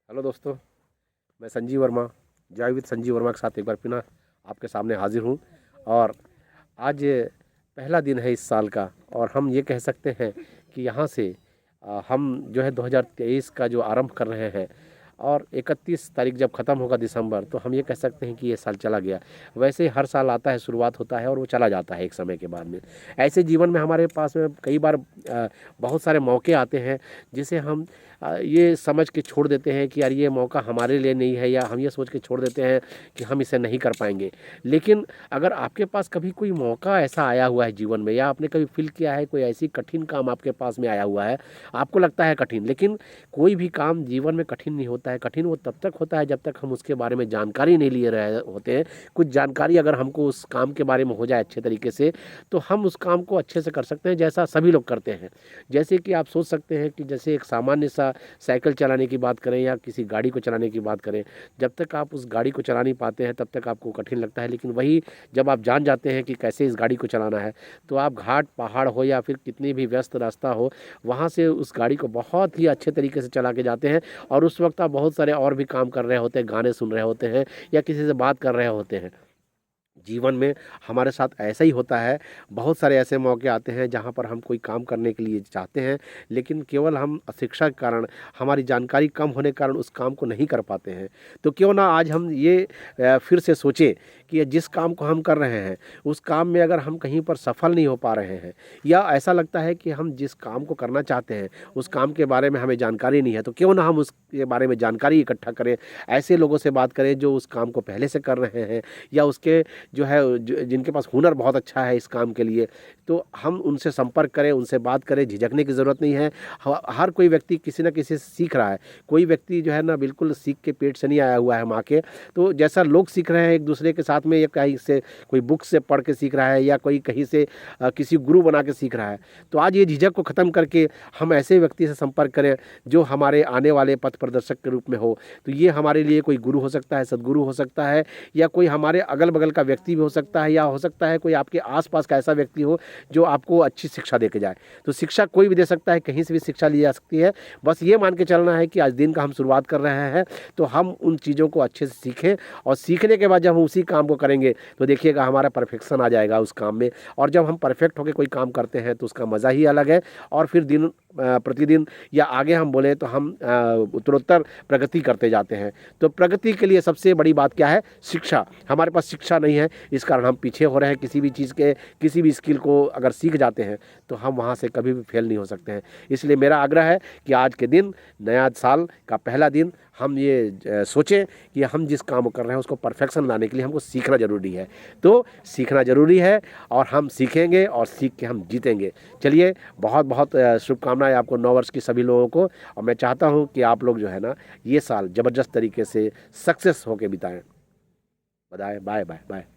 Hello दोस्तों, मैं संजीव वर्मा, जय विद संजीव वर्मा के साथ एक बार पुनः आपके सामने हाजिर हूँ। और आज पहला दिन है इस साल का, और हम ये कह सकते हैं कि यहाँ से हम जो है 2023 का जो आरंभ कर रहे हैं, और 31 तारीख जब ख़त्म होगा दिसंबर, तो हम ये कह सकते हैं कि ये साल चला गया। वैसे ही हर साल आता है, शुरुआत होता है और वो चला जाता है एक समय के बाद में। ऐसे जीवन में हमारे पास में कई बार बहुत सारे मौके आते हैं जिसे हम ये समझ के छोड़ देते हैं कि यार ये मौका हमारे लिए नहीं है, या हम ये सोच के छोड़ देते हैं कि हम इसे नहीं कर पाएंगे। लेकिन अगर आपके पास कभी कोई मौका ऐसा आया हुआ है जीवन में, या आपने कभी फील किया है कोई ऐसी कठिन काम आपके पास में आया हुआ है, आपको लगता है कठिन, लेकिन कोई भी काम जीवन में कठिन नहीं होता है। कठिन वो तब तक होता है जब तक हम उसके बारे में जानकारी नहीं लिए रहे होते हैं। कुछ जानकारी अगर हमको उस काम के बारे में हो जाए अच्छे तरीके से, तो हम उस काम को अच्छे से कर सकते हैं, जैसा सभी लोग करते हैं। जैसे कि आप सोच सकते हैं कि जैसे एक सामान्य सा साइकिल चलाने की बात करें या किसी गाड़ी को चलाने की बात करें, जब तक आप उस गाड़ी को चला नहीं पाते हैं तब तक आपको कठिन लगता है। लेकिन वही जब आप जान जाते हैं कि कैसे इस गाड़ी को चलाना है, तो आप घाट पहाड़ हो या फिर कितनी भी व्यस्त रास्ता हो, वहाँ से उस गाड़ी को बहुत ही अच्छे तरीके से चला के जाते हैं। और उस वक्त आप बहुत सारे और भी काम कर रहे होते हैं, गाने सुन रहे होते हैं या किसी से बात कर रहे होते हैं। जीवन में हमारे साथ ऐसा ही होता है। बहुत सारे ऐसे मौके आते हैं जहाँ पर हम कोई काम करने के लिए चाहते हैं, लेकिन केवल हम अशिक्षा के कारण, हमारी जानकारी कम होने के कारण उस काम को नहीं कर पाते हैं। तो क्यों ना आज हम ये फिर से सोचें कि ये जिस काम को हम कर रहे हैं, उस काम में अगर हम कहीं पर सफल नहीं हो पा रहे हैं, या ऐसा लगता है कि हम जिस काम को करना चाहते हैं उस काम के बारे में हमें जानकारी नहीं है, तो क्यों ना हम उसके बारे में जानकारी इकट्ठा करें। ऐसे लोगों से बात करें जो उस काम को पहले से कर रहे हैं, या उसके जो है जिनके पास हुनर बहुत अच्छा है इस काम के लिए, तो हम उनसे संपर्क करें, उनसे बात करें। झिझकने की ज़रूरत नहीं है। हर कोई व्यक्ति किसी न किसी से सीख रहा है। कोई व्यक्ति जो है ना बिल्कुल सीख के पेट से नहीं आया हुआ है माँ के। तो जैसा लोग सीख रहे हैं एक दूसरे के साथ में, या कहीं से कोई बुक से पढ़ के सीख रहा है, या कोई कहीं से किसी गुरु बना के सीख रहा है। तो आज ये झिझक को ख़त्म करके हम ऐसे व्यक्ति से संपर्क करें जो हमारे आने वाले पथ प्रदर्शक के रूप में हो। तो ये हमारे लिए कोई गुरु हो सकता है, सदगुरु हो सकता है, या कोई हमारे अगल बगल का व्यक्ति भी हो सकता है, या हो सकता है कोई आपके आसपास का ऐसा व्यक्ति हो जो आपको अच्छी शिक्षा दे के जाए। तो शिक्षा कोई भी दे सकता है, कहीं से भी शिक्षा ली जा सकती है। बस ये मान के चलना है कि आज दिन का हम शुरुआत कर रहे हैं, तो हम उन चीज़ों को अच्छे से सीखें, और सीखने के बाद जब हम उसी काम को करेंगे तो देखिएगा हमारा परफेक्शन आ जाएगा उस काम में। और जब हम परफेक्ट होकर कोई काम करते हैं तो उसका मज़ा ही अलग है। और फिर दिन प्रतिदिन, या आगे हम बोलें तो हम उत्तरोत्तर प्रगति करते जाते हैं। तो प्रगति के लिए सबसे बड़ी बात क्या है? शिक्षा। हमारे पास शिक्षा नहीं है, इस कारण हम पीछे हो रहे हैं। किसी भी चीज़ के, किसी भी स्किल को अगर सीख जाते हैं तो हम वहाँ से कभी भी फेल नहीं हो सकते हैं। इसलिए मेरा आग्रह है कि आज के दिन, नया साल का पहला दिन, हम ये सोचें कि हम जिस काम को कर रहे हैं उसको परफेक्शन लाने के लिए हमको सीखना ज़रूरी है। तो सीखना ज़रूरी है, और हम सीखेंगे और सीख के हम जीतेंगे। चलिए, बहुत बहुत शुभकामनाएं आपको नव वर्ष की सभी लोगों को। और मैं चाहता हूं कि आप लोग जो है ना ये साल ज़बरदस्त तरीके से सक्सेस होके बिताएं। Bye bye bye bye.